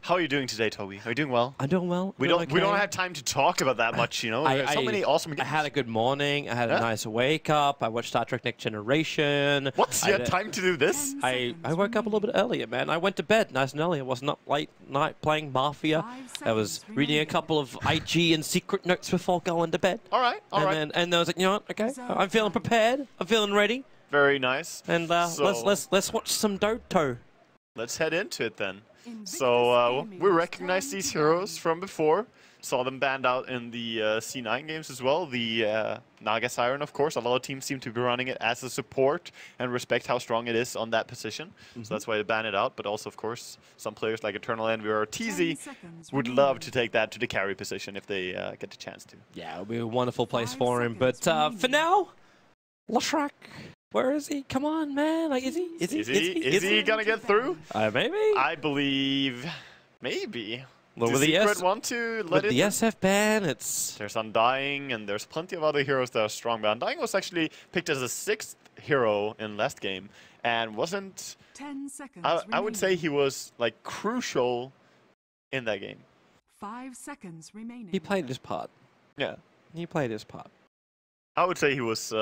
How are you doing today, Toby? Are you doing well? I'm doing well. We don't have time to talk about that much, you know. There's so many awesome games. I had a good morning. I had a nice wake up. I watched Star Trek Next Generation. What? You had time to do this? I woke up a little bit earlier, man. I went to bed nice and early. I was not late night playing Mafia. I was reading a couple of IG and secret notes before going to bed. All right. And I was like, you know what? Okay, I'm feeling prepared. I'm feeling ready. Very nice. And let's watch some Doto. Let's head into it then. So we recognize these heroes from before. Saw them banned out in the C9 games as well. The Naga Siren, of course. A lot of teams seem to be running it as a support and respect how strong it is on that position. So that's why they ban it out. But also, of course, some players like Eternal Envy or TZ would love to take that to the carry position if they get the chance to. Yeah, it would be a wonderful place for him. But for now, Lashrak. Where is he? Come on, man. Like, is he gonna get through? Maybe. I believe, maybe. Well, Does Secret want to let it? With the SF ban, it's... There's Undying, and there's plenty of other heroes that are strong. But Undying was actually picked as a 6th hero in last game, and wasn't... 10 seconds I would say he was, like, crucial in that game. 5 seconds remaining. He played his part. Yeah. He played his part. I would say he was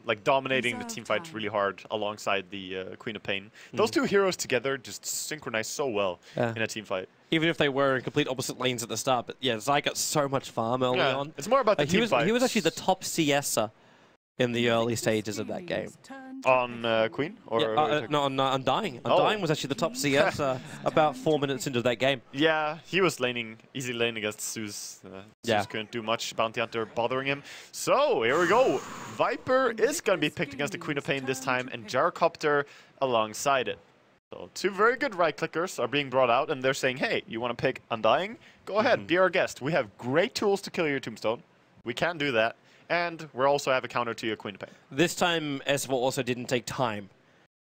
like dominating the team fights really hard alongside the Queen of Pain. Those two heroes together just synchronized so well in a team fight. Even if they were in complete opposite lanes at the start. But yeah, Zai got so much farm early on. It's more about the team fights. He was actually the top CSer in the early stages of that game. On Queen? Or no, on Undying. Undying was actually the top CS about 4 minutes into that game. Yeah, he was easy lane against Zeus. Zeus couldn't do much, Bounty Hunter bothering him. So, here we go. Viper is going to be picked against the Queen of Pain this time, and Gyrocopter alongside it. So, two very good right-clickers are being brought out, and they're saying, hey, you want to pick Undying? Go ahead, be our guest. We have great tools to kill your Tombstone. We can do that. And we also have a counter to your Queen of Pain. This time, Esval also didn't take time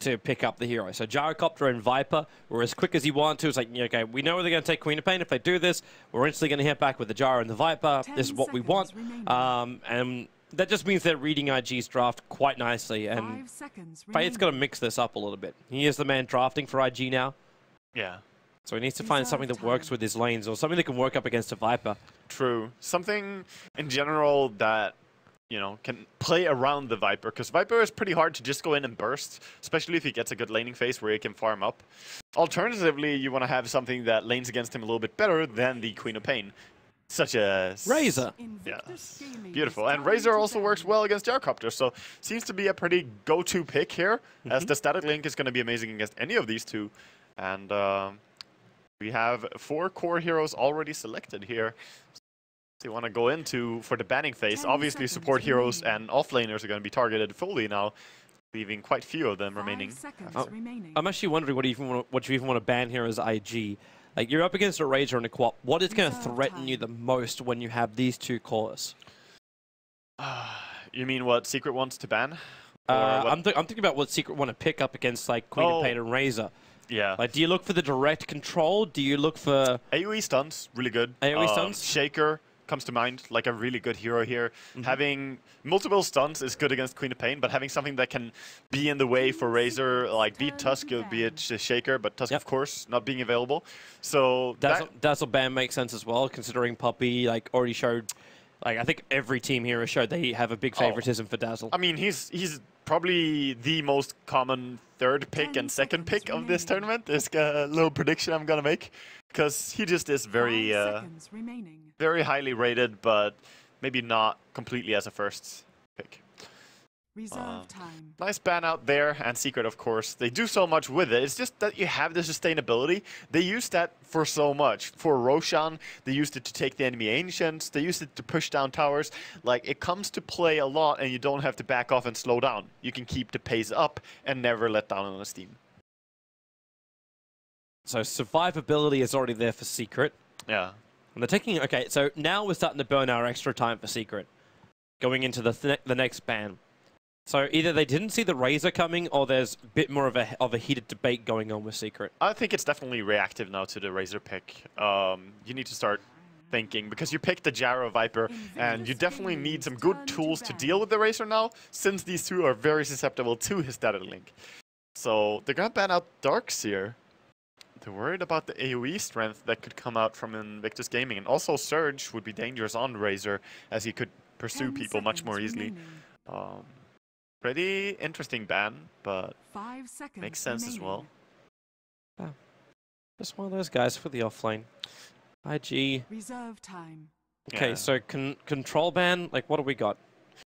to pick up the hero. So Gyrocopter and Viper were as quick as you want to. It's like, okay, we know they're going to take Queen of Pain. If they do this, we're instantly going to hit back with the Gyro and the Viper. This is what we want. And that just means they're reading IG's draft quite nicely. And Faye's got to mix this up a little bit. He is the man drafting for IG now. Yeah. So he needs to find something that works with his lanes or something that can work up against a Viper. True. Something in general that, you know, can play around the Viper, because Viper is pretty hard to just go in and burst, especially if he gets a good laning phase where he can farm up. Alternatively, you want to have something that lanes against him a little bit better than the Queen of Pain, such as Razor. Yes, beautiful. And Razor also works well against Gyrocopter, so seems to be a pretty go-to pick here, as the static link is going to be amazing against any of these two. And we have 4 core heroes already selected here. They want to go into for the banning phase. Obviously, support heroes and offlaners are going to be targeted fully now, leaving quite few of them remaining. I'm actually wondering what you even want to ban here as IG. Like, you're up against a Razor and a Quap. What is going to threaten you the most when you have these two cores? You mean what Secret wants to ban? I'm thinking about what Secret want to pick up against, like, Queen of Pain and Razor. Yeah. Like, do you look for the direct control? Do you look for... AoE stuns, really good. AoE stuns? Shaker comes to mind, like a really good hero here. Having multiple stuns is good against Queen of Pain, but having something that can be in the way for Razor, like beat Tusk, be it Shaker, but Tusk, of course, not being available. So Dazzle ban makes sense as well, considering Puppey, like, already showed... Like, I think every team here has showed they have a big favoritism for Dazzle. I mean, he's probably the most common 3rd pick and 2nd pick of this tournament. This little prediction I'm gonna make, because he just is very, very highly rated, but maybe not completely as a 1st pick. Reserve time. Nice ban out there, and Secret, of course. They do so much with it. It's just that you have the sustainability. They use that for so much. For Roshan, they used it to take the enemy Ancients. They used it to push down towers. Like, it comes to play a lot, and you don't have to back off and slow down. You can keep the pace up and never let down on the steam. So survivability is already there for Secret. Yeah. And they're taking... Okay, so now we're starting to burn our extra time for Secret, going into the next ban. So either they didn't see the Razor coming, or there's a bit more of a heated debate going on with Secret. I think it's definitely reactive now to the Razor pick. You need to start thinking, because you picked the Gyro Viper, and you definitely need some good tools to deal with the Razor now, since these two are very susceptible to his static link. So they're gonna ban out Darkseer. they're worried about the AoE strength that could come out from Invictus Gaming. And also Surge would be dangerous on Razor, as he could pursue people much more easily. Pretty interesting ban, but 5 seconds makes sense as well. Just one of those guys for the offlane. IG. Reserve time. Okay, Yeah. so control ban, like what do we got?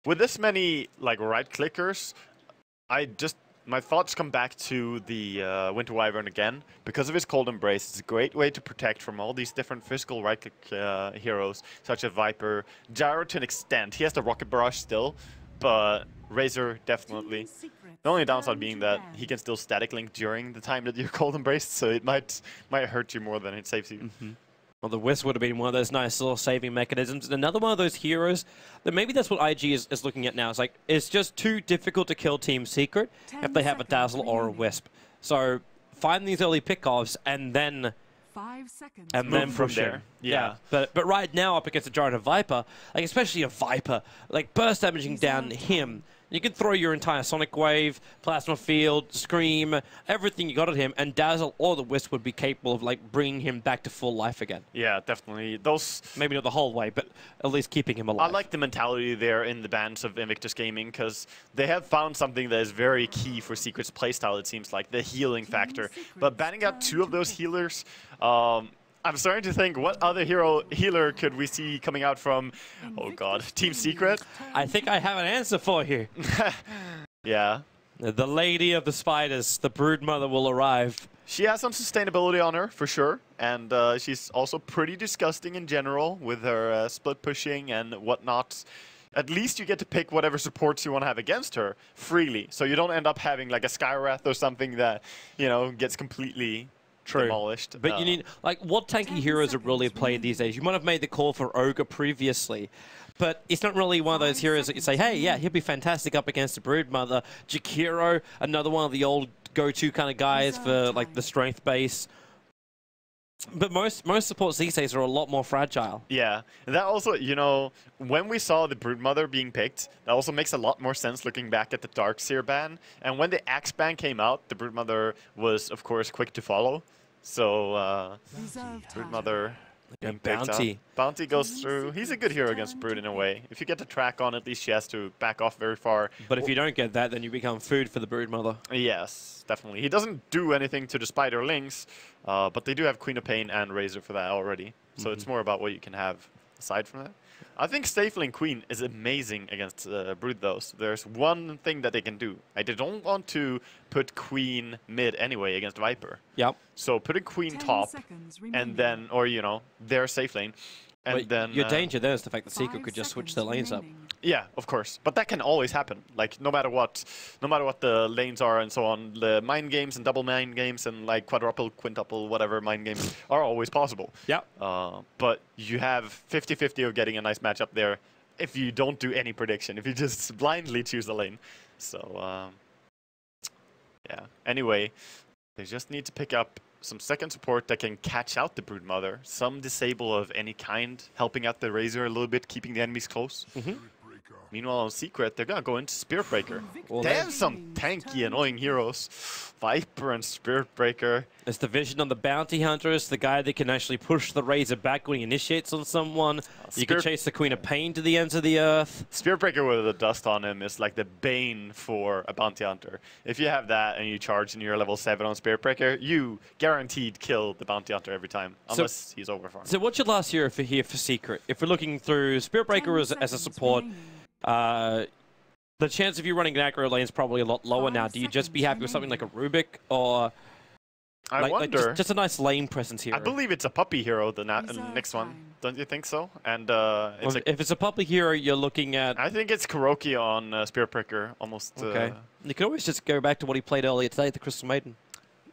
With this many like right clickers, my thoughts come back to the Winter Wyvern again. Because of his Cold Embrace, it's a great way to protect from all these different physical right click heroes, such as Viper. Gyro to an extent. He has the Rocket Barrage still, but Razor definitely. The only downside being that he can still static link during the time that you're Cold Embraced, so it might hurt you more than it saves you. Well, the Wisp would have been one of those nice little saving mechanisms. And another one of those heroes, that maybe that's what IG is looking at now. It's like, it's just too difficult to kill Team Secret if they have a Dazzle or a Wisp. So find these early pickoffs and then 5 seconds. and then from push there. in. Yeah. But right now up against a Giant of Viper, like especially a Viper, like burst damaging down him. You can throw your entire Sonic Wave, Plasma Field, Scream, everything you got at him, and Dazzle or the Wisp would be capable of like bringing him back to full life again. Yeah, definitely. Those Maybe not the whole way, but at least keeping him alive. I like the mentality there in the bans of Invictus Gaming, because they have found something that is very key for Secret's playstyle, it seems like, the healing factor. But banning out 2 of those healers, I'm starting to think, what other healer could we see coming out from, oh god, Team Secret? I think I have an answer for you. Yeah. The Lady of the Spiders, the Broodmother, will arrive. She has some sustainability on her, for sure. And she's also pretty disgusting in general with her split pushing and whatnot. At least you get to pick whatever supports you want to have against her freely. So you don't end up having like a Skywrath or something that, you know, gets completely demolished. But you need, like, what tanky heroes are really played these days? You might have made the call for Ogre previously, but it's not really one of those heroes that you say, hey, yeah, he'll be fantastic up against the Broodmother. Jakiro, another one of the old go-to kind of guys for, like, the strength base. But most supports these days are a lot more fragile. Yeah, and that also, you know, when we saw the Broodmother being picked, that also makes a lot more sense looking back at the Darkseer ban. And when the Axe ban came out, the Broodmother was, of course, quick to follow. So, Broodmother being picked up. Bounty goes through. He's a good hero against Brood in a way. If you get the track on, at least she has to back off very far. But if you don't get that, then you become food for the Broodmother. Yes, definitely. He doesn't do anything to the Spider Lynx, but they do have Queen of Pain and Razor for that already. So it's more about what you can have aside from that. I think Stapling Queen is amazing against Brood, though. So there's one thing that they can do. I don't want to put Queen mid anyway against Viper. Yep. So putting Queen top, and then, or, you know, their safe lane. And then your danger there is the fact that Secret could just switch their lanes up. Yeah, of course, but that can always happen. Like no matter what the lanes are and so on, the mind games and double mind games and like quadruple, quintuple, whatever mind games are always possible. Yeah. But you have 50-50 of getting a nice matchup there if you don't do any prediction, if you just blindly choose a lane. So yeah. Anyway, they just need to pick up some second support that can catch out the Broodmother, some disable of any kind, helping out the Razor a little bit, keeping the enemies close. Meanwhile, on Secret, they're gonna go into Spirit Breaker. Well, they have some tanky, annoying heroes. Viper and Spirit Breaker. It's the vision on the Bounty Hunter. It's the guy that can actually push the Razor back when he initiates on someone. You can chase the Queen of Pain to the ends of the earth. Spirit Breaker with the dust on him is like the bane for a Bounty Hunter. If you have that and you charge and you're level 7 on Spirit Breaker, you guaranteed kill the Bounty Hunter every time, unless he's overfarmed. So what's your last hero for here for Secret? If we're looking through Spirit Breaker as a support, the chance of you running an aggro lane is probably a lot lower now. Do you just be happy with something like a Rubik, or I wonder. Just a nice lane presence hero? I believe it's a puppy hero, the next one. Don't you think so? And if it's a puppy hero, you're looking at. I think it's Kuroki on Spirit Breaker, almost. Okay. You could always just go back to what he played earlier today, the Crystal Maiden.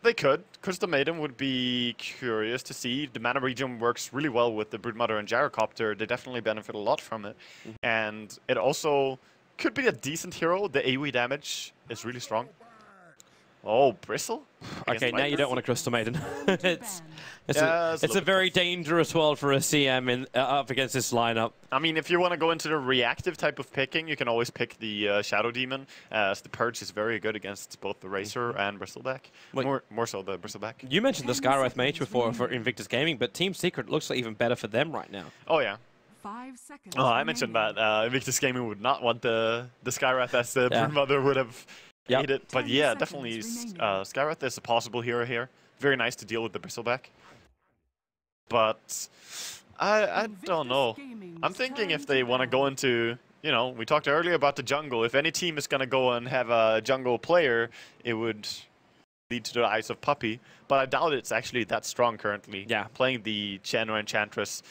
They could. Crystal Maiden would be curious to see. The mana region works really well with the Broodmother and Gyrocopter. They definitely benefit a lot from it. And it also could be a decent hero. The AoE damage is really strong. Oh, Bristle? Okay, now you don't want a Crystal Maiden. it's Yeah, a very dangerous world for a CM up against this lineup. I mean, if you want to go into the reactive type of picking, you can always pick the Shadow Demon, as the Purge is very good against both the Racer and Bristleback. More so the Bristleback. You mentioned the Skywrath Mage before for Invictus Gaming, but Team Secret looks like even better for them right now. Oh, yeah. 5 seconds. Oh, I mentioned that Invictus Gaming would not want the Skywrath, as the Broodmother would have hated. But yeah, definitely Skywrath is a possible hero here. Very nice to deal with the Bristleback. But I don't know. I'm thinking if they want to go into, you know, we talked earlier about the jungle. If any team is going to go and have a jungle player, it would lead to the Eyes of Puppy. But I doubt it's actually that strong currently. Yeah. Playing the Chen or Enchantress.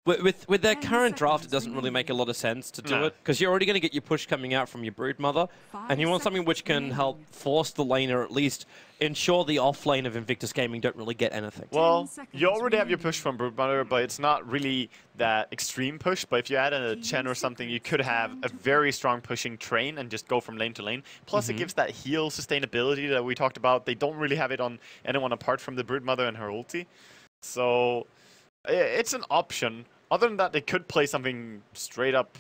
With their current draft, it doesn't really make a lot of sense to do it, because you're already going to get your push coming out from your Broodmother, and you want something which can help force the laner, at least ensure the off lane of Invictus Gaming don't really get anything. Well, you already have your push from Broodmother, but it's not really that extreme push. But if you add a Chen or something, you could have a very strong pushing train and just go from lane to lane. Plus, it gives that heal sustainability that we talked about. They don't really have it on anyone apart from the Broodmother and her ulti. So it's an option. Other than that, they could play something straight up.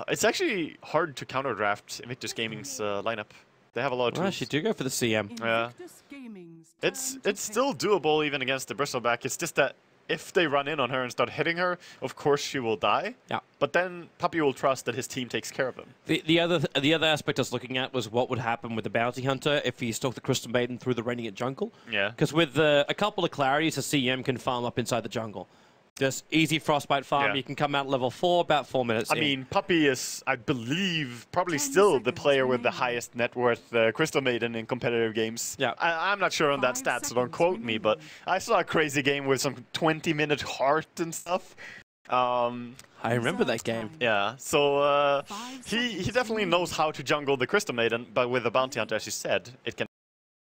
It's actually hard to counter-draft Invictus Gaming's lineup. They have a lot of tools. Well, she do go for the CM. Yeah. It's still doable even against the Bristleback. It's just that if they run in on her and start hitting her, of course she will die. Yeah. But then Puppy will trust that his team takes care of him. The other aspect I was looking at was what would happen with the Bounty Hunter if he stalked the Crystal Maiden through the Radiant jungle. Yeah. Because with a couple of clarities, a CM can farm up inside the jungle. Just easy Frostbite farm. You can come out level 4, about 4 minutes in. I mean, Puppy is, I believe, probably still the player with the highest net worth Crystal Maiden in competitive games. Yeah. I'm not sure on that stat, so don't quote me, but I saw a crazy game with some 20-minute heart and stuff. I remember that game. Yeah, so he definitely knows how to jungle the Crystal Maiden, but with the Bounty Hunter, as you said, it can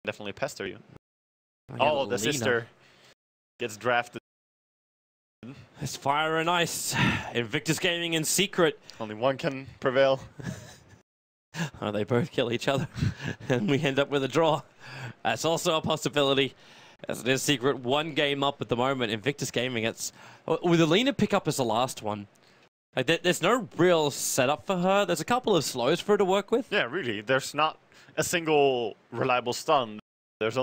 definitely pester you. Oh, the sister gets drafted. It's fire and ice. Invictus Gaming in secret. Only one can prevail. Oh, they both kill each other, and we end up with a draw. That's also a possibility. As it is secret, one game up at the moment. Invictus Gaming, it's with Alina pick up as the last one. Like there's no real setup for her. There's a couple of slows for her to work with. Yeah, really. There's not a single reliable stun. There's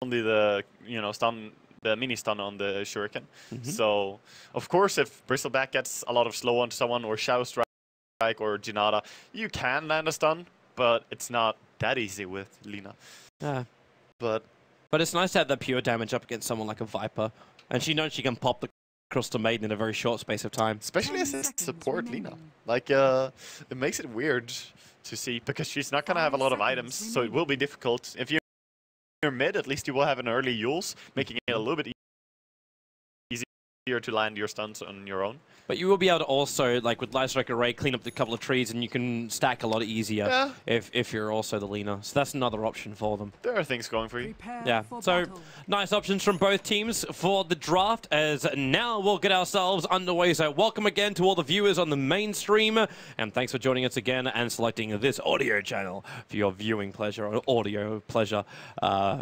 only the stun. The mini stun on the Shuriken. So, of course, if Bristleback gets a lot of slow onto someone, or Shadow Strike, or Jinada, you can land a stun, but it's not that easy with Lina. Yeah. But it's nice to have that pure damage up against someone like a Viper, and she knows she can pop the Crystal Maiden in a very short space of time. Especially as a support Lina. Like, it makes it weird to see, because she's not going to have a lot of items, so it will be difficult. If you're mid, at least you will have an early Yules, making it a little bit easier to land your stuns on your own. But you will be able to also, like with Light Strike Array, clean up the couple of trees, and you can stack a lot easier if you're also the Lina. So that's another option for them. There are things going for you. Yeah, so nice options from both teams for the draft, as now we'll get ourselves underway. So welcome again to all the viewers on the main stream, and thanks for joining us again and selecting this audio channel for your viewing pleasure or audio pleasure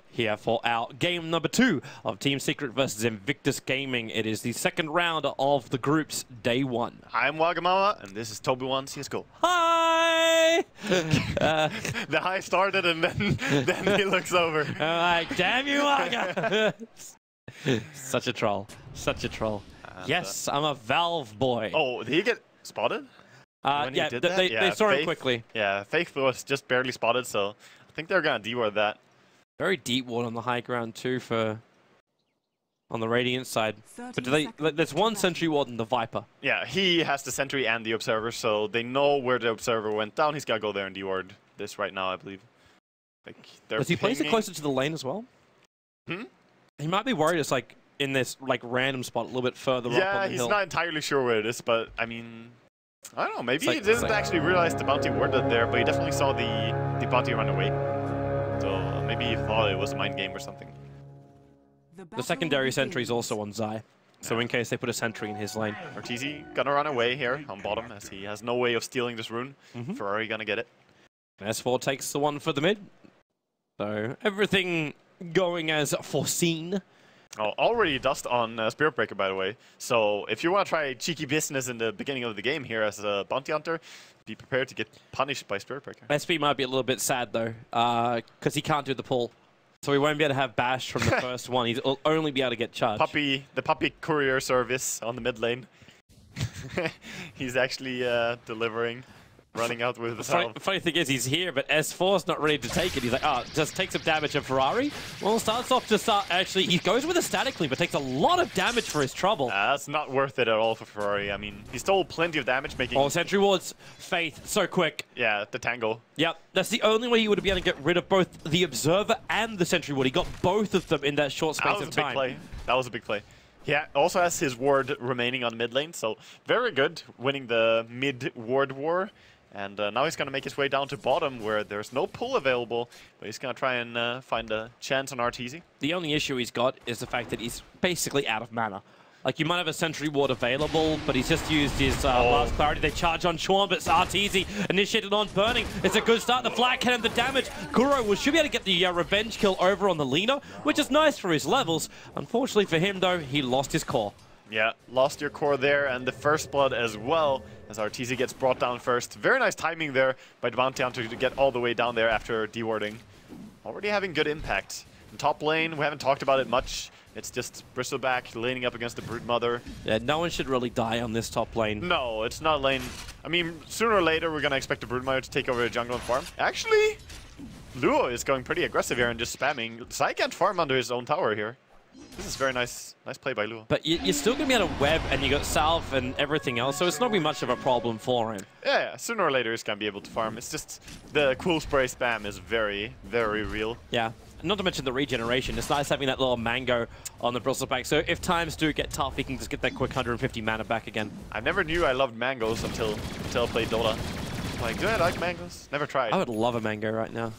here for our game number 2 of Team Secret versus Invictus Gaming. It is the second round of the groups. Day 1. I'm Wagamama, and this is Toby1 CSGO. Hi! The hi started, and then he looks over. Like, damn you, Waga! Such a troll. Such a troll. Yes, I'm a Valve boy. Oh, did he get spotted? Yeah, they saw him quickly. Yeah, Faith was just barely spotted, so I think they're going to deward that. Very deep ward on the high ground, too, on the Radiant side. But there's one sentry ward in the Viper. Yeah, he has the sentry and the observer, so they know where the observer went down. He's got to go there and deward this right now, I believe. Like, does he place it closer to the lane as well? He might be worried it's like in this like random spot a little bit further up on the hill. Yeah, he's not entirely sure where it is, but I mean, I don't know. Maybe he didn't actually realize the bounty warded there, but he definitely saw the bounty run away. So maybe he thought it was a mind game or something. The secondary sentry is also on Zai, so in case they put a sentry in his lane. Ortiz gonna run away here on bottom, as he has no way of stealing this rune. Ferrari gonna get it. S4 takes the one for the mid. So everything going as foreseen. Oh, already dust on Spirit Breaker, by the way. So if you want to try cheeky business in the beginning of the game here as a bounty hunter, be prepared to get punished by Spirit Breaker. SP might be a little bit sad though, because he can't do the pull. So he won't be able to have bash from the first one. He'll only be able to get charged. The puppy courier service on the mid lane. He's actually delivering. Running out with the funny thing is, he's here, but S4's not ready to take it. He's like, oh, just take some damage of Ferrari. Well, starts off to start. Actually, he goes with a static link, but takes a lot of damage for his trouble. That's not worth it at all for Ferrari. I mean, he stole plenty of damage, making. Oh, Sentry Ward's Faith so quick. Yeah, the tangle. Yep, that's the only way he would be able to get rid of both the Observer and the Sentry Ward. He got both of them in that short space of time. That was a big play. That was a big play. He also has his ward remaining on mid lane, so very good, winning the mid ward war. And now he's going to make his way down to bottom where there's no pull available, but he's going to try and find a chance on RTZ. The only issue he's got is the fact that he's basically out of mana. Like, you might have a Sentry Ward available, but he's just used his last clarity. They charge on Chorn, but it's RTZ initiated on Burning. It's a good start. The flag cannon, the damage. Kuro should be able to get the revenge kill over on the Lina, which is nice for his levels. Unfortunately for him, though, he lost his core. Yeah, lost your core there, and the first blood as well, as RTZ gets brought down first. Very nice timing there by the bounty hunter to get all the way down there after dewarding. Already having good impact. In top lane, we haven't talked about it much. It's just Bristleback laning up against the Broodmother. Yeah, no one should really die on this top lane. No, it's not lane. I mean, sooner or later, we're going to expect the Broodmother to take over the jungle and farm. Actually, Luo is going pretty aggressive here and just spamming. Sai can't farm under his own tower here. This is very nice play by Luo. But you're still going to be able to web, and you got Salve and everything else, so it's not going to be much of a problem for him. Yeah, sooner or later he's going to be able to farm. It's just the cool spray spam is very, very real. Yeah, not to mention the regeneration. It's nice having that little mango on the Bristleback, so if times do get tough, he can just get that quick 150 mana back again. I never knew I loved mangoes until I played Dota. Like, do I like mangoes? Never tried. I would love a mango right now.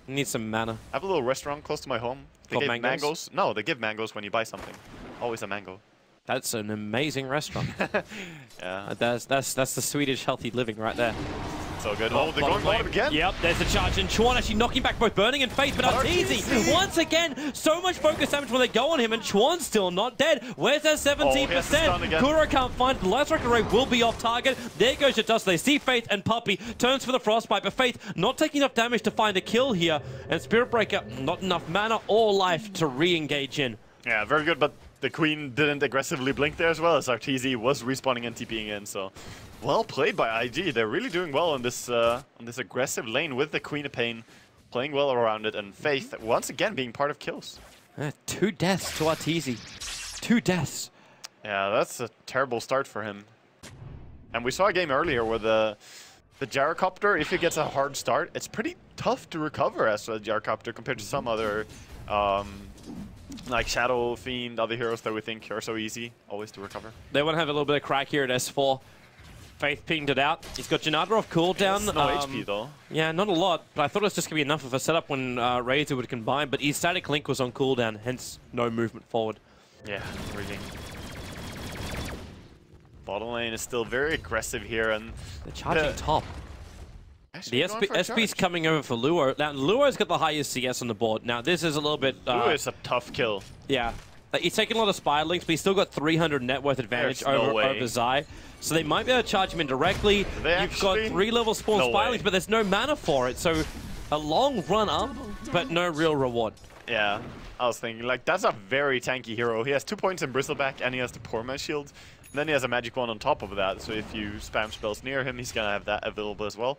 Need some mana. I have a little restaurant close to my home. They give mangoes. No, they give mangoes when you buy something. Always a mango. That's an amazing restaurant. Yeah. That's the Swedish healthy living right there. So good. Oh, they're going bottom again? Yep, there's the charge. And Chorn actually knocking back both Burning and Faith, but RTZ, once again, so much focus damage when they go on him, and Chorn's still not dead. Where's that 17%? Kuro can't find it. The Last Record Ray will be off target. There goes your dust. They see Faith and Puppey. Turns for the Frostbite, but Faith not taking enough damage to find a kill here. And Spirit Breaker, not enough mana or life to re-engage in. Yeah, very good, but the Queen didn't aggressively blink there as well, as RTZ was respawning and TPing in, so... Well played by IG. They're really doing well on this aggressive lane with the Queen of Pain, playing well around it, and Faith once again being part of kills. 2 deaths to RTZ. 2 deaths. Yeah, that's a terrible start for him. And we saw a game earlier where the Gyrocopter, if he gets a hard start, it's pretty tough to recover as a Gyrocopter compared to some other like Shadow Fiend, other heroes that we think are so easy always to recover. They want to have a little bit of crack here at S4. Faith pinged it out. He's got Janata off cooldown. No HP though. Yeah, not a lot, but I thought it was just going to be enough of a setup when Razor would combine, but his static link was on cooldown, hence no movement forward. Yeah, really. Bottom lane is still very aggressive here, and they're charging top. The SP's coming over for Luo. Now, Luo's got the highest CS on the board. Now, this is a little bit... Luo is a tough kill. Yeah. He's taking a lot of Spire Links, but he's still got 300 net worth advantage over Zai. So they might be able to charge him in directly. You've got 3-level spawn Spire Links, but there's no mana for it. So a long run up, but no real reward. Yeah, I was thinking, like, that's a very tanky hero. He has 2 points in Bristleback, and he has the Poor Shield. And then he has a Magic Wand on top of that, so if you spam spells near him, he's going to have that available as well.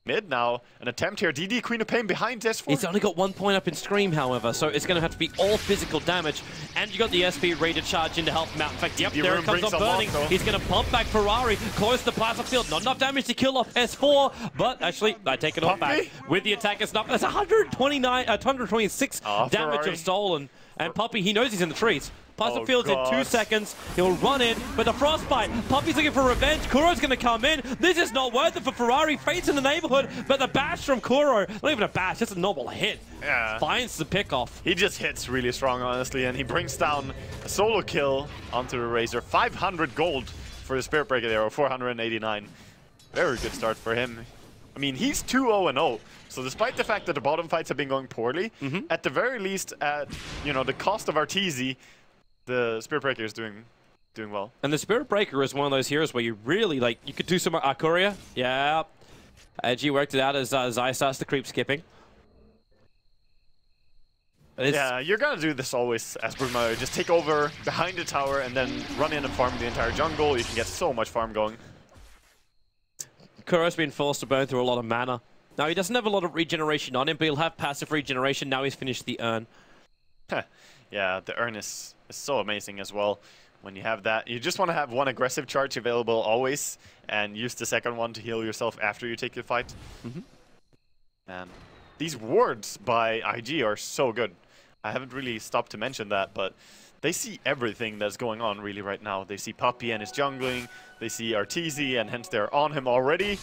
Mid now, an attempt here. DD, Queen of Pain behind S4. It's only got 1 point up in Scream, however, so it's going to have to be all physical damage. And you got the SP ready to charge in to help him out. In fact, yep, there it comes on Burning. He's going to pump back Ferrari, close the Plaza Field. Not enough damage to kill off S4, but actually, I take it off back. With the attacker snuff, that's 126 damage of stolen. And Puppey, he knows he's in the trees. Plaza Field's in 2 seconds. He'll run in, but the Frostbite. Puppey's looking for revenge. Kuro's going to come in. This is not worth it for Ferrari. Fate's in the neighborhood, but the bash from Kuro, not even a bash, just a normal hit. Yeah. Finds the pickoff. He just hits really strong, honestly, and he brings down a solo kill onto the Razor. 500 gold for the Spirit Breaker there, or 489. Very good start for him. I mean, he's 2-0-0. So despite the fact that the bottom fights have been going poorly, at the very least, at the cost of Arteezy, the Spirit Breaker is doing well. And the Spirit Breaker is one of those heroes where you really, like, you could do some Courier. Yeah. IG worked it out as Zai starts to creep skipping. Yeah, you're gonna do this always as Broodmother. Just take over behind the tower and then run in and farm the entire jungle. You can get so much farm going. Kuro's been forced to burn through a lot of mana. Now, he doesn't have a lot of regeneration on him, but he'll have passive regeneration now he's finished the urn. Yeah, the urn is so amazing as well. When you have that, you just want to have one aggressive charge available always and use the second one to heal yourself after you take your fight. And these wards by IG are so good. I haven't really stopped to mention that, but they see everything that's going on really right now. They see Puppey and his jungling, they see Arteezy, and hence they're on him already.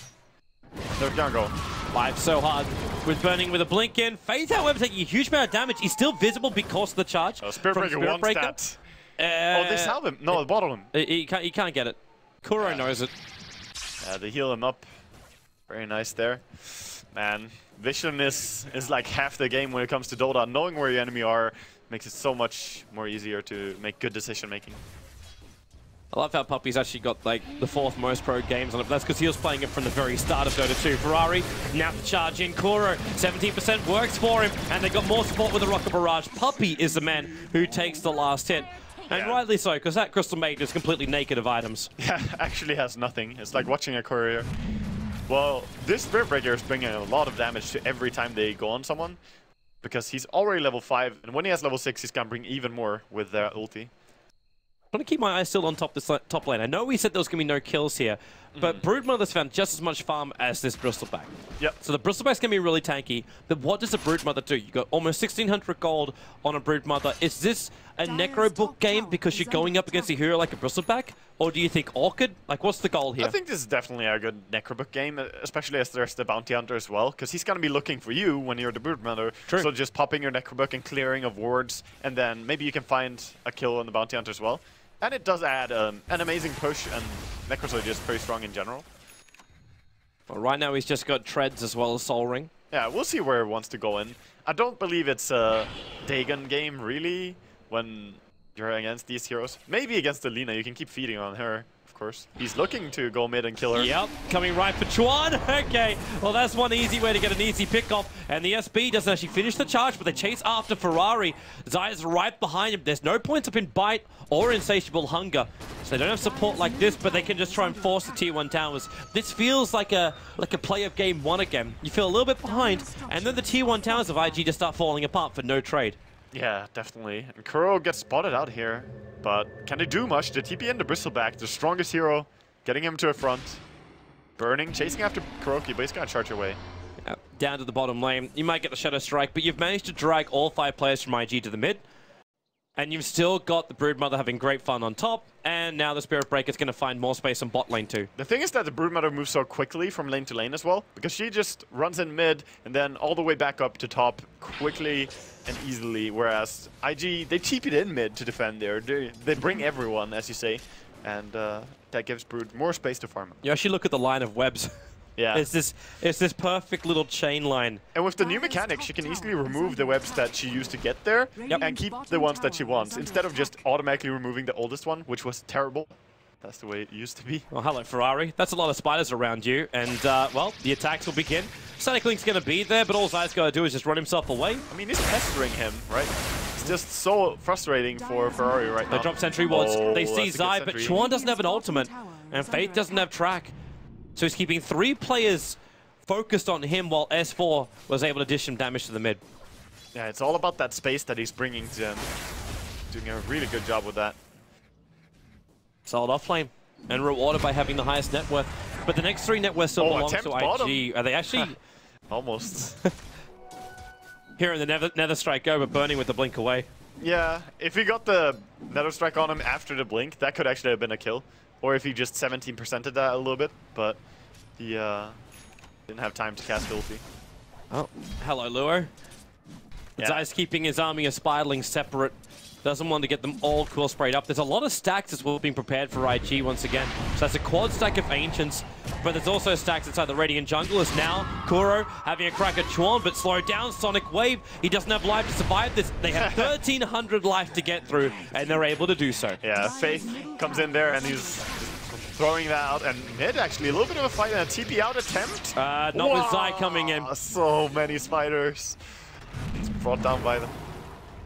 They're gonna go. Live so hard with burning with a blink in. Faith, however, taking a huge amount of damage. He's still visible because of the charge. Spirit Breaker one stat. Oh, they salve him. No, they bottle him. He can't get it. Kuro knows it. They heal him up. Very nice there. Man, vision is like half the game when it comes to Dota. Knowing where your enemy are makes it so much more easier to make good decision making. I love how Puppey's actually got like the 4th most pro games on it. That's because he was playing it from the very start of Dota 2. Ferrari, now the charge in. Kuro, 17% works for him, and they got more support with the Rocket Barrage. Puppey is the man who takes the last hit. And rightly so, because that Crystal Maiden is completely naked of items. Yeah, actually has nothing. It's like watching a courier. Well, this Spirit Breaker is bringing a lot of damage to every time they go on someone, because he's already level 5, and when he has level 6, he's gonna bring even more with their ulti. I'm going to keep my eyes still on top lane. I know we said there was going to be no kills here, but Broodmother's found just as much farm as this Bristleback. Yep. So the Bristleback's going to be really tanky, but what does a Broodmother do? You got almost 1,600 gold on a Broodmother. Is this a Necro Book game because you're going up against a hero like a Bristleback? Or do you think Orchid? Like, what's the goal here? I think this is definitely a good Necrobook game, especially as there's the Bounty Hunter as well, because he's going to be looking for you when you're the Broodmother. True. So just popping your Necrobook and clearing of wards, and then maybe you can find a kill on the Bounty Hunter as well. And it does add an amazing push, and Necros are just very strong in general. Well, right now he's just got Treads as well as Soul Ring. Yeah, we'll see where he wants to go in. I don't believe it's a Dagon game, really, when you're against these heroes. Maybe against the Lina, you can keep feeding on her, of course. He's looking to go mid and kill her. Yep, coming right for Chuan. Okay, well that's one easy way to get an easy pick off. And the SB doesn't actually finish the charge, but they chase after Ferrari. Zaya's right behind him. There's no points up in Bite or Insatiable Hunger. So they don't have support like this, but they can just try and force the Tier 1 towers. This feels like a play of game 1 again. You feel a little bit behind, and then the Tier 1 towers of IG just start falling apart for no trade. Yeah, definitely. And Kuro gets spotted out here, but can they do much? The TP and the Bristleback, the strongest hero, getting him to a front. Burning, chasing after Kuroki, but he's gonna charge away. Down to the bottom lane. You might get the Shadow Strike, but you've managed to drag all 5 players from IG to the mid. And you've still got the Broodmother having great fun on top, and now the Spirit Breaker is going to find more space on bot lane too. The thing is that the Broodmother moves so quickly from lane to lane as well, because she just runs in mid and then all the way back up to top quickly and easily, whereas IG, they cheap it in mid to defend there. They bring everyone, as you say, and that gives Brood more space to farm. You actually look at the line of webs. Yeah. It's this perfect little chain line. And with the new mechanic, she can easily remove the webs that she used to get there and keep the ones that she wants, instead of just automatically removing the oldest one, which was terrible. That's the way it used to be. Well, hello, Ferrari. That's a lot of spiders around you, and, well, the attacks will begin. Static Link's going to be there, but all Zai's got to do is just run himself away. I mean, he's pestering him, right? It's just so frustrating for Ferrari right now. They drop sentry wards. They see Zai, but Chuan doesn't have an ultimate, and Faith doesn't have track. So he's keeping 3 players focused on him while S4 was able to dish some damage to the mid. Yeah, it's all about that space that he's bringing to him. Doing a really good job with that. Solid offlane and rewarded by having the highest net worth. But the next 3 net worth still belong to IG. Bottom. Are they actually... Almost. Here in the Nether Strike go, but burning with the blink away. Yeah, if he got the Nether Strike on him after the blink, that could actually have been a kill. Or if he just 17%ed that a little bit, but he didn't have time to cast ulti. Oh, hello, Luo. Yeah. Zai's keeping his army of Spiderlings separate Doesn't want to get them all core sprayed up. There's a lot of stacks as well being prepared for IG once again. So that's a quad stack of Ancients, but there's also stacks inside the Radiant jungle as now Kuro having a crack at Chuan, but slowed down. Sonic Wave, he doesn't have life to survive this. They have 1,300 life to get through, and they're able to do so. Yeah, Faith comes in there and he's throwing that out, and mid actually a little bit of a fight and a TP out attempt. Not with Zai coming in. So many spiders. It's brought down by them.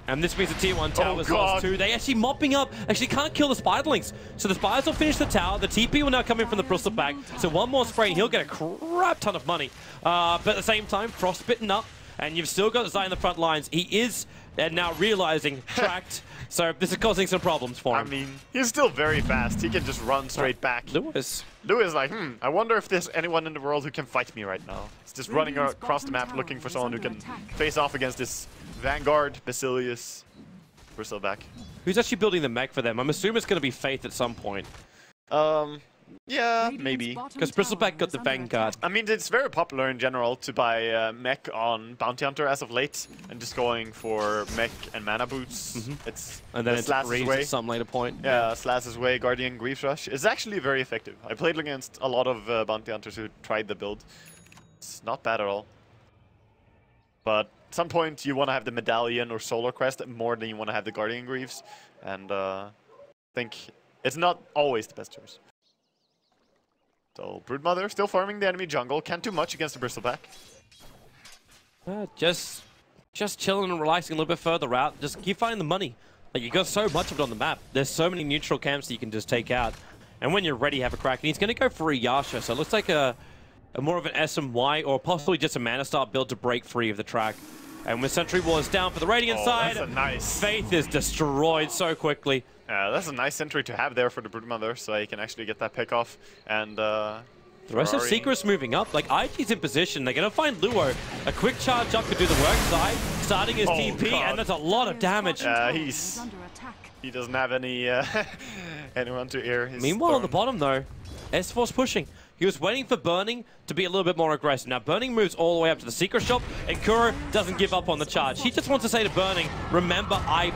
And this means the tier 1 tower was lost too. They actually mopping up, actually can't kill the spiderlings. So the spiders will finish the tower. The TP will now come in from the bristleback. So one more spray and he'll get a crap ton of money. But at the same time, frostbitten up, and you've still got Zai in the front lines. He is now realizing tracked. So this is causing some problems for him. I mean, he's still very fast. He can just run straight back. Lewis like, I wonder if there's anyone in the world who can fight me right now. He's just running across the map looking for someone who can face off against this Vanguard, Basilius, Bristleback. Who's actually building the mech for them? I'm assuming it's going to be Faith at some point. Yeah, maybe. Because Bristleback got the Vanguard. I mean, it's very popular in general to buy mech on Bounty Hunter as of late, and just going for mech and mana boots. It's and then it's Reeves at some later point. Yeah, Slash's Way, Guardian, Grief Rush. It's actually very effective. I played against a lot of Bounty Hunters who tried the build. It's not bad at all. But at some point, you want to have the Medallion or Solar Crest more than you want to have the Guardian Greaves. And I think it's not always the best choice. So Broodmother still farming the enemy jungle. Can't do much against the Bristleback. Just chilling and relaxing a little bit further out. Just keep finding the money. Like, you got so much of it on the map. There's so many neutral camps that you can just take out. And when you're ready, have a crack. And he's going to go for a Yasha. So it looks like a more of an SMY or possibly just a Mana Star build to break free of the track. And with Sentry Wars down for the Radiant side, that's a nice. Faith is destroyed so quickly. Yeah, that's a nice sentry to have there for the Broodmother, so he can actually get that pick off. And the rest of Secret's moving up. Like, IG's in position. They're going to find Luo. A quick charge up could do the work. Zai starting his TP, and that's a lot of damage. He doesn't have any anyone to air his Meanwhile, on the bottom, though, S4's pushing. He was waiting for Burning to be a little bit more aggressive. Now, Burning moves all the way up to the Secret Shop, and Kuro doesn't give up on the charge. He just wants to say to Burning, remember, I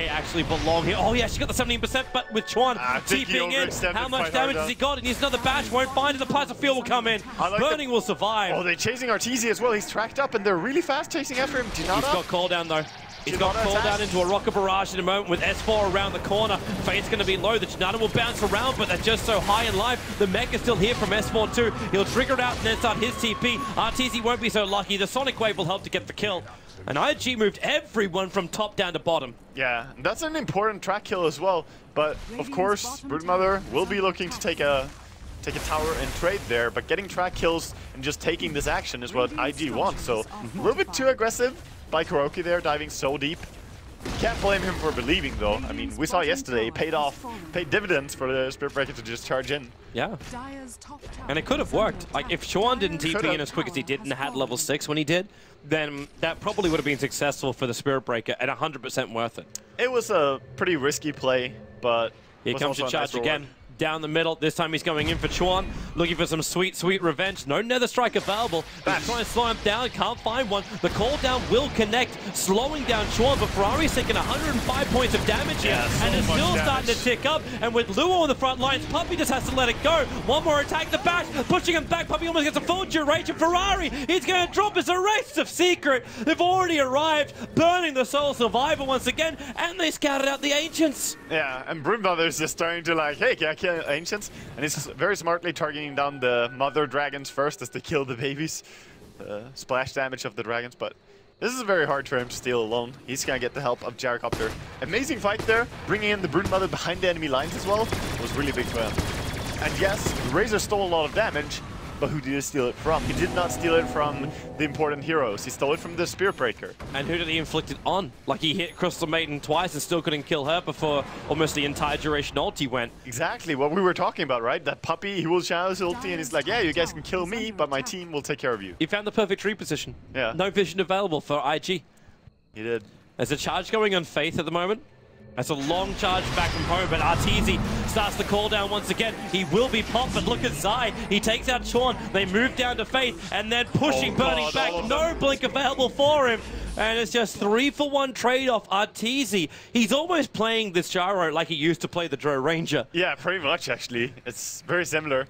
actually belong here. Oh, yeah, she got the 17%, but with Chuan TPing in, how much damage has he got? And he's another bash, won't find it. The Plasma Field will come in. Burning will survive. Oh, they're chasing Arteezy as well. He's tracked up, and they're really fast chasing after him. He's got call down, though. He's got called down into a rocket barrage in a moment with S4 around the corner. Fate's going to be low. The Janata will bounce around, but they're just so high in life. The mech is still here from S4 too. He'll trigger it out and then start his TP. RTZ won't be so lucky. The Sonic Wave will help to get the kill. And IG moved everyone from top down to bottom. Yeah, that's an important track kill as well. But of course, Broodmother will be looking to take a tower and trade there, but getting track kills and just taking this action is what IG wants. So a little bit too aggressive by Kuroki there, diving so deep. Can't blame him for believing though. I mean, we saw yesterday, he paid dividends for the Spirit Breaker to just charge in. Yeah. And it could have worked. Like, if Chuan didn't TP in as quick as he did and had level 6 when he did, then that probably would have been successful for the Spirit Breaker and 100% worth it. It was a pretty risky play, but here comes the charge again. Down the middle. This time he's going in for Chuan, looking for some sweet, sweet revenge. No Nether Strike available. He's trying to slow him down, can't find one. The call down will connect, slowing down Chuan, but Ferrari's taking 105 points of damage here, and it's still starting to tick up. And with Luo on the front lines, Puppey just has to let it go. One more attack, the bash, pushing him back. Puppey almost gets a full duration. Ferrari, he's going to drop his arrest of Secret. They've already arrived, burning the Soul Survivor once again, and they scouted out the Ancients. Yeah, and Broodmother's just starting to like, hey, can I kill Ancients? And he's very smartly targeting down the mother dragons first as they kill the babies. Splash damage of the dragons, but this is very hard for him to steal alone. He's gonna get the help of Gyrocopter. Amazing fight there, bringing in the Broodmother behind the enemy lines as well. It was really big for him. And yes, Razor stole a lot of damage, but who did he steal it from? He did not steal it from the important heroes. He stole it from the Spirit Breaker. And who did he inflict it on? Like, he hit Crystal Maiden twice and still couldn't kill her before almost the entire duration ulti went. Exactly what we were talking about, right? That Puppey, he will channel his ulti and he's like, yeah, you guys can kill me, but my team will take care of you. He found the perfect tree position. Yeah. No vision available for IG. He did. There's a charge going on Faith at the moment. That's a long charge back from home, but Arteezy starts the call down once again. He will be popped, but look at Zai. He takes out Sean. They move down to Faith, and then pushing, burning back. No blink available for him. And it's just 3-for-1 trade-off. Arteezy, he's almost playing this gyro like he used to play the Drow Ranger. Yeah, pretty much, actually. It's very similar.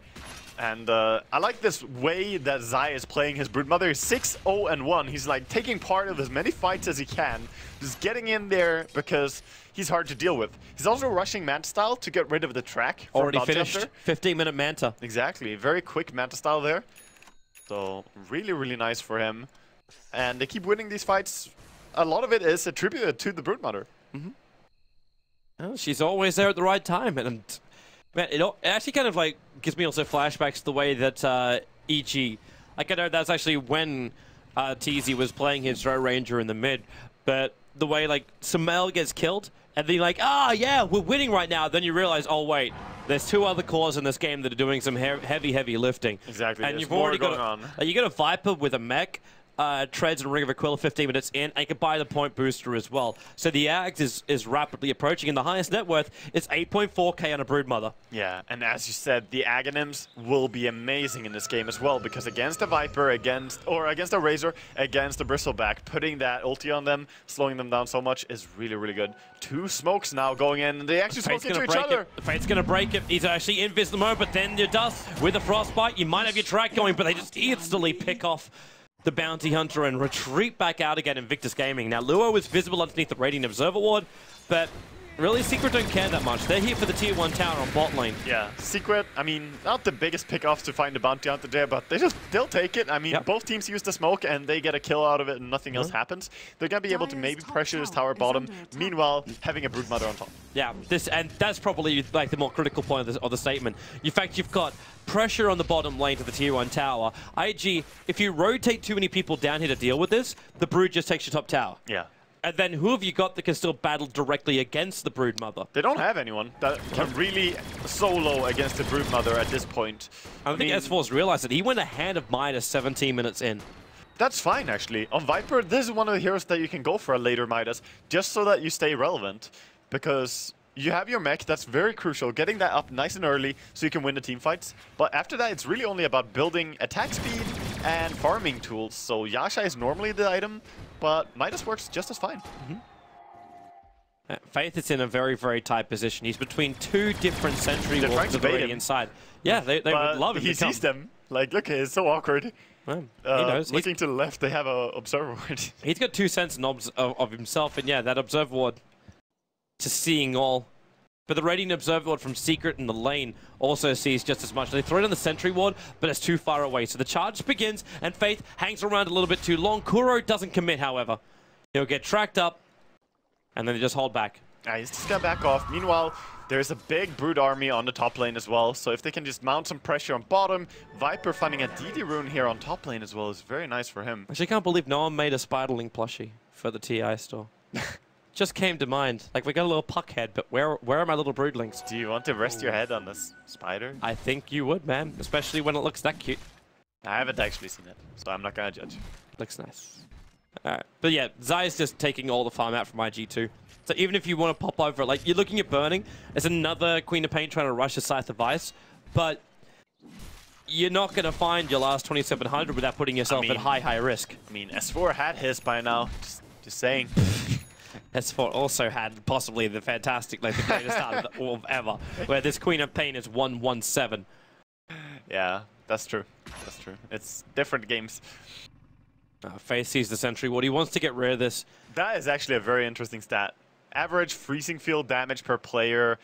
And I like this way that Zai is playing his Broodmother. 6-0-1. He's like taking part of as many fights as he can. Just getting in there because he's hard to deal with. He's also rushing Manta style to get rid of the track. Already finished. 15-minute Manta. Exactly. Very quick Manta style there. So really, really nice for him. And they keep winning these fights. A lot of it is attributed to the Broodmother. Well, she's always there at the right time. And man, it actually kind of like gives me also flashbacks to the way that EG, like I know that's actually when TZ was playing his Drow Ranger in the mid, but the way like Sumail gets killed and then you're like, ah, yeah, we're winning right now. Then you realize, oh wait, there's 2 other cores in this game that are doing some heavy lifting. Exactly. And there's you've already got on. You got a Viper with a mech. Treads and Ring of Aquila 15 minutes in, and you can buy the point booster as well. So the Ags is rapidly approaching, and the highest net worth is 8.4k on a Broodmother. Yeah, and as you said, the Aghanim's will be amazing in this game as well, because against a Viper, against a Razor, against a Bristleback, putting that ulti on them, slowing them down so much is really, really good. 2 smokes now going in, and they actually smoke into each other. Fate's going to break it. He's actually invis the moment, but then it does. With a Frostbite, you might have your track going, but they just instantly pick off the Bounty Hunter and retreat back out again in Invictus Gaming. Now, Luo is visible underneath the Radiant Observer Ward, but really, Secret don't care that much. They're here for the Tier 1 tower on bot lane. Yeah, Secret, I mean, not the biggest pickoffs to find the Bounty Hunter there, but they'll take it. I mean, both teams use the smoke and they get a kill out of it and nothing else happens. They're going to be able to maybe pressure this tower bottom, meanwhile, having a Broodmother on top. Yeah, and that's probably like the more critical point of the statement. In fact, you've got pressure on the bottom lane to the Tier 1 tower. IG, if you rotate too many people down here to deal with this, the Brood just takes your top tower. Yeah. And then who have you got that can still battle directly against the Broodmother? They don't have anyone that can really solo against the Broodmother at this point. I think S4's realized that he went ahead of Midas 17 minutes in. That's fine, actually. On Viper, this is one of the heroes that you can go for a later Midas, just so that you stay relevant. Because you have your mech, that's very crucial, getting that up nice and early so you can win the team fights. But after that, it's really only about building attack speed and farming tools. So Yasha is normally the item, but Midas works just as fine. Faith is in a very, very tight position. He's between 2 different sentry walls already inside. Yeah, they would love him. He sees them. Like, okay, it's so awkward. Well, he knows. Looking to the left, they have an observer ward. He's got 2 sense knobs of himself, and yeah, that observer ward just seeing all. But the Radiant Observer Ward from Secret in the lane also sees just as much. They throw it on the Sentry Ward, but it's too far away. So the charge begins, and Faith hangs around a little bit too long. Kuro doesn't commit, however. He'll get tracked up, and then they just hold back. He's just gonna back off. Meanwhile, there's a big Brood army on the top lane as well. So if they can just mount some pressure on bottom, Viper finding a DD rune here on top lane as well is very nice for him. Actually, I can't believe no one made a Spiderling plushie for the TI store. Just came to mind. Like, we got a little puck head, but where are my little broodlings? Do you want to rest your head on this spider? I think you would, man. Especially when it looks that cute. I haven't actually seen it, so I'm not gonna judge. Looks nice. Alright. But yeah, Zai's just taking all the farm out from IG2. So even if you want to pop over, like, you're looking at burning, there's another Queen of Pain trying to rush a Scythe of Vice, but you're not going to find your last 2700 without putting yourself at high risk. I mean, S4 had his by now, just saying. S4 also had possibly the fantastic, like the greatest start of ever, where this Queen of Pain is 117. Yeah, that's true. That's true. It's different games. Faith sees the Sentry Ward. He wants to get rid of this. That is actually a very interesting stat. Average freezing field damage per player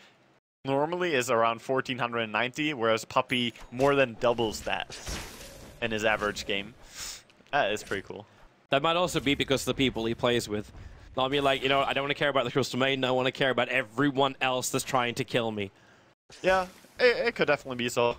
normally is around 1490, whereas Puppey more than doubles that in his average game. That is pretty cool. That might also be because of the people he plays with. I mean, like, you know, I don't want to care about the Crystal Maiden. I want to care about everyone else that's trying to kill me. Yeah, it could definitely be so.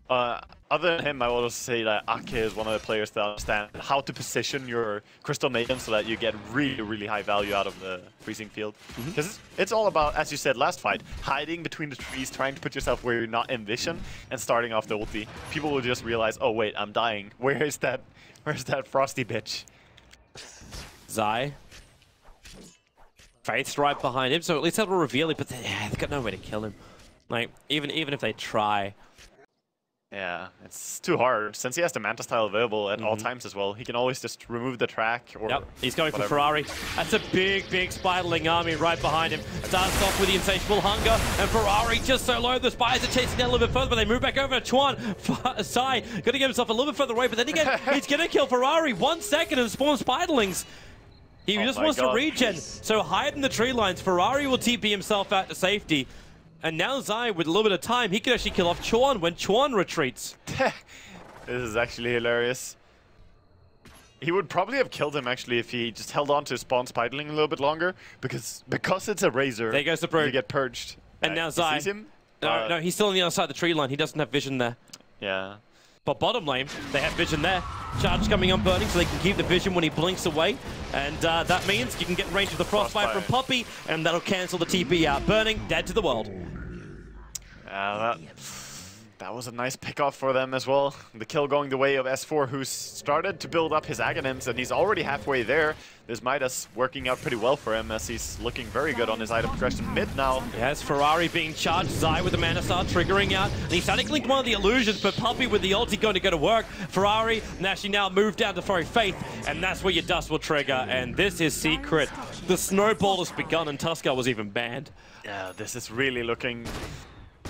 Other than him, I would also say that Ake is one of the players that understand how to position your Crystal Maiden so that you get really, really high value out of the freezing field. Because it's all about, as you said last fight, hiding between the trees, trying to put yourself where you're not in vision, and starting off the ulti. People will just realize, oh wait, I'm dying. Where's that frosty bitch? Zai. Faith's right behind him, so at least that'll reveal it, but they've got no way to kill him. Like, even if they try. Yeah, it's too hard. Since he has the Manta style available at all times as well, he can always just remove the track or Yep, he's going whatever. for Ferrari. That's a big Spiderling army right behind him. Starts off with the Insatiable Hunger, and Ferrari just so low. The Spires are chasing down a little bit further, but they move back over to Chuan. Sai going to get himself a little bit further away, but then again, he's going to kill Ferrari. 1 second and spawn Spiderlings. He just wants to regen. So hide in the tree lines. Ferrari will TP himself out to safety. And now Zai, with a little bit of time, he could actually kill off Chuan when Chuan retreats. This is actually hilarious. He would probably have killed him actually if he just held on to spawn Spiderling a little bit longer, because it's a Razor. There goes the Brood. You get purged. And now Zai. Sees him? No, he's still on the other side of the tree line. He doesn't have vision there. Yeah. But bottom lane, they have vision there. Charge coming on Burning, so they can keep the vision when he blinks away. And that means you can get range of the Frostbite from Puppey, and that'll cancel the TP out. Burning, dead to the world. That was a nice pick-off for them as well. The kill going the way of S4, who's started to build up his Aghanims, and he's already halfway there. This Midas working out pretty well for him, as he's looking very good on his item progression mid now. Yes, Ferrari being charged, Zai with the Mana Star triggering out, and he's starting to link one of the illusions, but Puppey with the ulti going to go to work. Ferrari actually now moved down to throw Faith, and that's where your dust will trigger, and this is Secret. The snowball has begun, and Tuskar was even banned. Yeah, this is really looking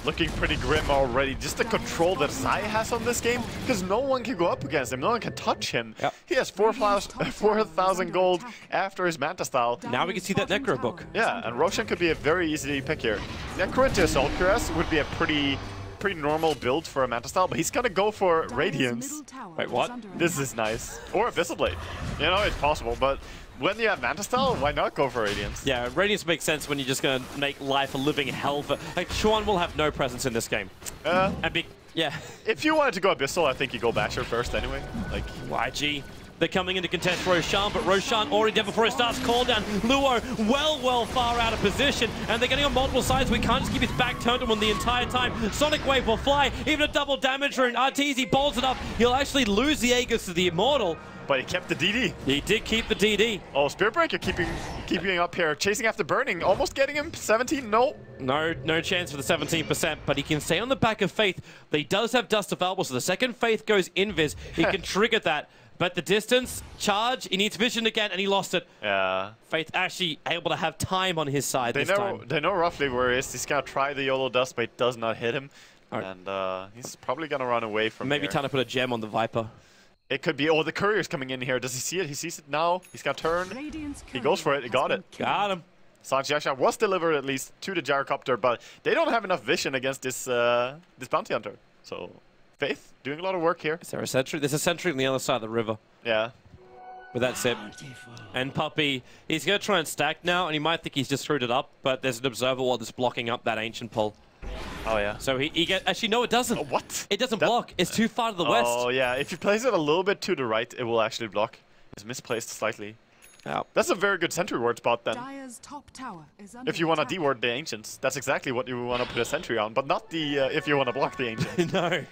pretty grim already. Just the control that Zai has on this game, because no one can go up against him, no one can touch him. Yep. He has 4,000 gold after his Manta style. Now we can see that Necro book. Yeah, and Roshan could be a very easy pick here. Necro into Assault Cuirass would be a pretty normal build for a Manta style, but he's gonna go for Radiance. Wait, what? This is nice. Or Abyssal Blade. You know, it's possible, but when you have Manta style, why not go for Radiance? Yeah, Radiance makes sense when you're just going to make life a living hell for... Like, Chuan will have no presence in this game. Yeah. If you wanted to go Abyssal, I think you go Basher first anyway. Like, YG. They're coming in to contest Roshan, but Roshan already dead before it starts. Call down. Luo well far out of position, and they're getting on multiple sides. We can't just keep his back turned to him the entire time. Sonic Wave will fly, even a double damage rune. Arteezy bolts it up. He'll actually lose the Aegis to the Immortal. but he kept the DD. He did keep the DD. Oh, Spirit Breaker keeping up here, chasing after Burning, almost getting him. 17, no. No chance for the 17%, but he can stay on the back of Faith. But he does have Dust of Elbow, so the second Faith goes invis, he can trigger that. But the distance, charge, he needs vision again, and he lost it. Yeah. Faith actually able to have time on his side this time. They know roughly where he is. He's going to try the YOLO Dust, but it does not hit him. Right. And he's probably going to run away from Maybe here. time to put a gem on the Viper. It could be. Oh, the courier's coming in here. Does he see it? He sees it now. He's got to turn. He goes for it. He got it. Got him. Sanjiasha was delivered at least to the gyrocopter, but they don't have enough vision against this this bounty hunter. So Faith doing a lot of work here. Is there a sentry? There's a sentry on the other side of the river. Yeah. With that zip. And Puppey, he's going to try and stack now, and he might think he's just screwed it up, but there's an observer wall that's blocking up that ancient pull. Oh, yeah. So he get actually, no, it doesn't. Oh, what? It doesn't block. It's too far to the west. Oh, yeah. If you place it a little bit to the right, it will actually block. It's misplaced slightly. Yeah. That's a very good sentry ward spot then. Top tower is under If you want to attack. deward the Ancients, that's exactly what you want to put a sentry on, but not the if you want to block the Ancients. No.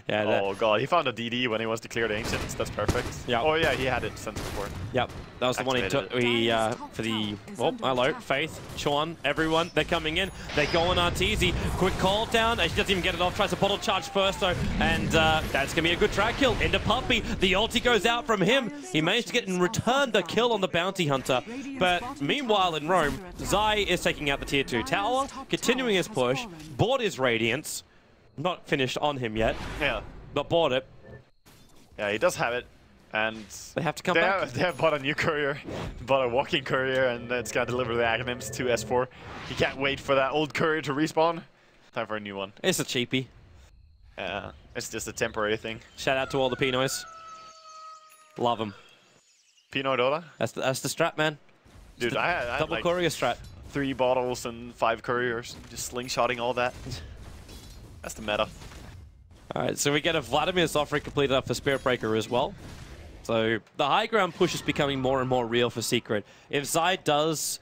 Yeah. Oh god, he found a DD when he was declared Ancients. That's perfect. Yeah. Oh yeah, he had it sent before. Yep. That was the one he took. For the hello, Faith, Chuan, everyone. They're coming in. They're going Arteezy. Quick call down. He doesn't even get it off. Tries to bottle charge first though, and that's gonna be a good track kill into Puppey. The ulti goes out from him. He managed to get in return the kill on the bounty hunter. But meanwhile in Rome, Zai is taking out the tier 2 tower, continuing his push. Bought his Radiance. Not finished on him yet. Yeah. But bought it. Yeah, he does have it. And they have to come back. They have bought a new courier, bought a walking courier, and it's gonna deliver the Aghanims to S4. He can't wait for that old courier to respawn. Time for a new one. It's a cheapie. Yeah, it's just a temporary thing. Shout out to all the Pinoys. Love them. Pino Dota? That's the strat, man. Dude, I had double like courier strat. 3 bottles and 5 couriers, just slingshotting all that. That's the meta. Alright, so we get a Vladimir's offering completed up for Spirit Breaker as well. So the high ground push is becoming more and more real for Secret. If Zai does...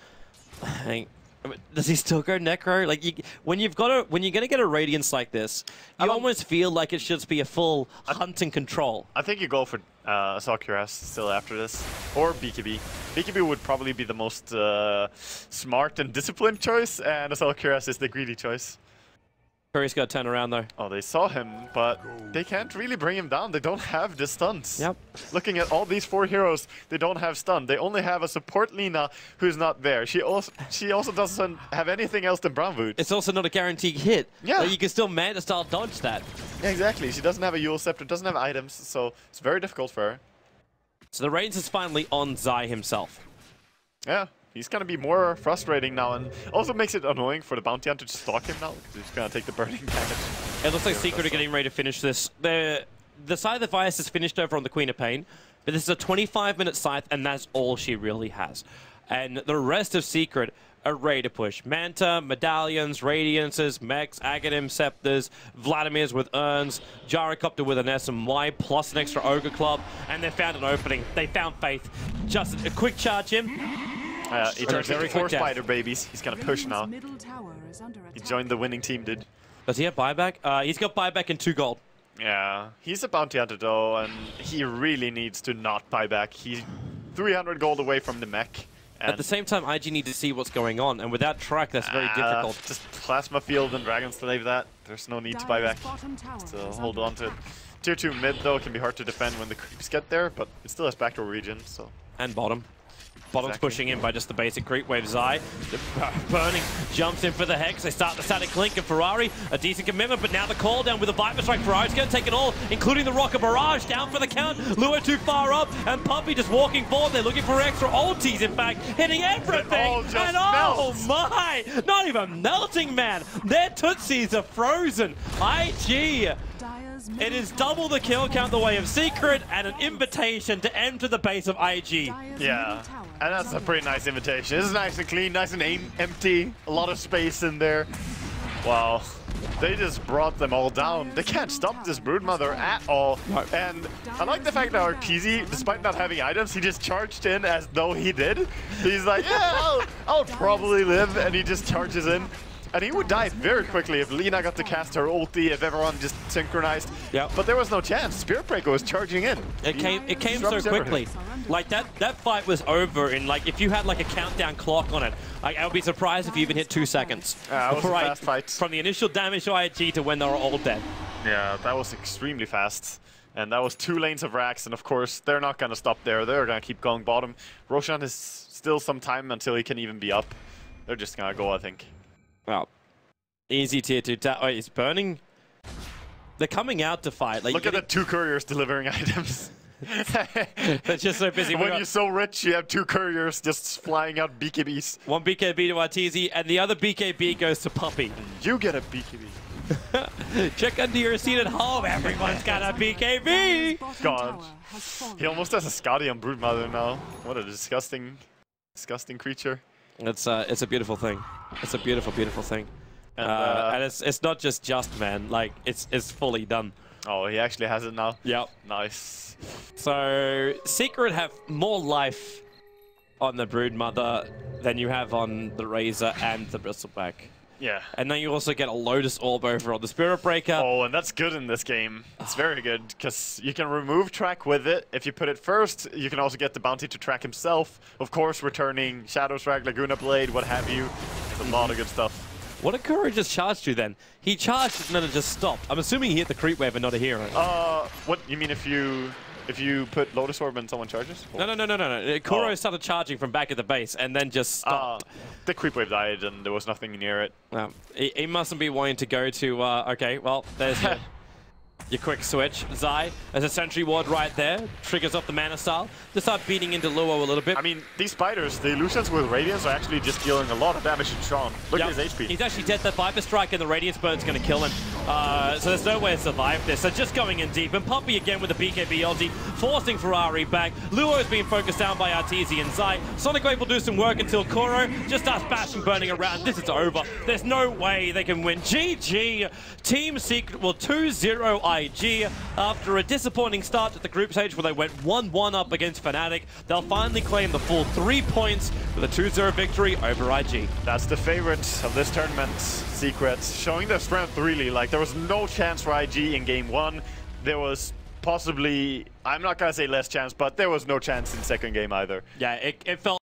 Does he still go Necro? Like, when you're gonna get a Radiance like this, you almost feel like it should be a full hunt and control. I think you go for Assault Cuirass still after this, or BKB. BKB would probably be the most smart and disciplined choice, and Assault Cuirass is the greedy choice. Curry's got to turn around though. Oh, they saw him, but they can't really bring him down. They don't have the stuns. Yep. Looking at all these 4 heroes, they don't have stun. They only have a support Lina who's not there. She also doesn't have anything else than Brown Boots. It's also not a guaranteed hit. Yeah. Like, you can still Manta style dodge that. Yeah, exactly. She doesn't have a Yule Scepter, doesn't have items, so it's very difficult for her. So the Radiance is finally on Zai himself. Yeah. He's going to be more frustrating now, and also makes it annoying for the Bounty Hunter to stalk him now, because he's going to take the burning damage. It looks like Secret are getting ready to finish this. The side of the Vice is finished over on the Queen of Pain, but this is a 25-minute scythe, and that's all she really has. And the rest of Secret are ready to push. Manta, Medallions, Radiances, Mechs, Aghanim, Scepters, Vladimir's with Urns, Gyrocopter with an SMY, plus an extra Ogre Club, and they found an opening. They found Faith. Just a quick charge in. He turns into 4 spider babies. He's gonna push now. He joined the winning team, dude. Does he have buyback? He's got buyback and 2 gold. Yeah, he's a bounty hunter though, and he really needs to not buy back. He's 300 gold away from the mech. At the same time, IG need to see what's going on, and without track, that's very difficult. Just Plasma Field and Dragon Slave that. There's no need to buy back. So hold on to it. Tier 2 mid though can be hard to defend when the creeps get there, but it still has backdoor region, so. And bottom. Bottom's pushing in by just the basic creep wave. Zai, Burning, jumps in for the Hex. They start the static link, and Ferrari, a decent commitment, but now the call down with a Viper Strike. Ferrari's going to take it all, including the Rocket Barrage, down for the count. Luo too far up, and Puppy just walking forward. They're looking for extra ultis, in fact, hitting everything. And oh my, not even melting, man. Their Tootsies are frozen. IG. It is double the kill count the way of Secret and an invitation to enter the base of IG. Yeah, and that's a pretty nice invitation. It's nice and clean, nice and empty, a lot of space in there. Wow, they just brought them all down. They can't stop this Broodmother at all. And I like the fact that Arteezy, despite not having items, he just charged in as though he did. He's like, yeah, I'll probably live, and he just charges in. And he would die very quickly if Lina got to cast her ulti, if everyone just synchronized. Yep. But there was no chance. Spirit Breaker was charging in. It came so quickly. Like that fight was over in, like, if you had like a countdown clock on it, I would be surprised if you even hit 2 seconds. It was a fast fight. From the initial damage to IG to when they were all dead. Yeah, that was extremely fast. And that was 2 lanes of racks, and of course, they're not going to stop there. They're going to keep going bottom. Roshan has still some time until he can even be up. They're just going to go, I think. Well, easy tier 2 tap. Oh, he's burning. They're coming out to fight. Like, look at the 2 couriers delivering items. They're just so busy. When you're so rich, you have 2 couriers just flying out BKBs. One BKB to Arteezy, and the other BKB goes to Puppy. You get a BKB. Check under your seat at home. Everyone's got a BKB. God. He almost has a Scotty on Broodmother now. What a disgusting creature. It's a beautiful thing. It's a beautiful, beautiful thing. And it's not just man. Like, it's fully done. Oh, he actually has it now? Yep. Nice. So, Secret have more life on the Broodmother than you have on the Razor and the Bristleback. Yeah. And then you also get a Lotus Orb over on the Spirit Breaker. Oh, and that's good in this game. It's very good, because you can remove track with it. If you put it first, you can also get the bounty to track himself. Of course, returning Shadow Strike, Laguna Blade, what have you. There's a lot of good stuff. What did Kuro just charge to then? He charged and then it just stopped. I'm assuming he hit the creep wave and not a hero. What you mean if you put Lotus Orb and someone charges? No. Kuro started charging from back at the base and then just stopped. The creep wave died and there was nothing near it. He mustn't be wanting to go to, okay, well, there's your quick switch. Zai, there's a sentry ward right there. Triggers off the mana style. Just start beating into Luo a little bit. I mean, these spiders, the illusions with Radiance are actually just dealing a lot of damage to Sean. Look at his HP. He's actually dead. That Viper Strike and the Radiance Burn's going to kill him. So there's no way to survive this. So just going in deep. And Puppy again with the BKB ulti, forcing Ferrari back. Luo is being focused down by Arteezy and Zai. Sonic Wave will do some work until Kuro just starts bashing, burning around. This is over. There's no way they can win. GG. Team Secret will 2-0 IG. After a disappointing start at the group stage where they went 1-1 up against Fnatic, they'll finally claim the full 3 points with a 2-0 victory over IG. That's the favorite of this tournament, Secret, showing their strength really. Like, there was no chance for IG in game 1. There was possibly, I'm not gonna say less chance, but there was no chance in second game either. Yeah, it felt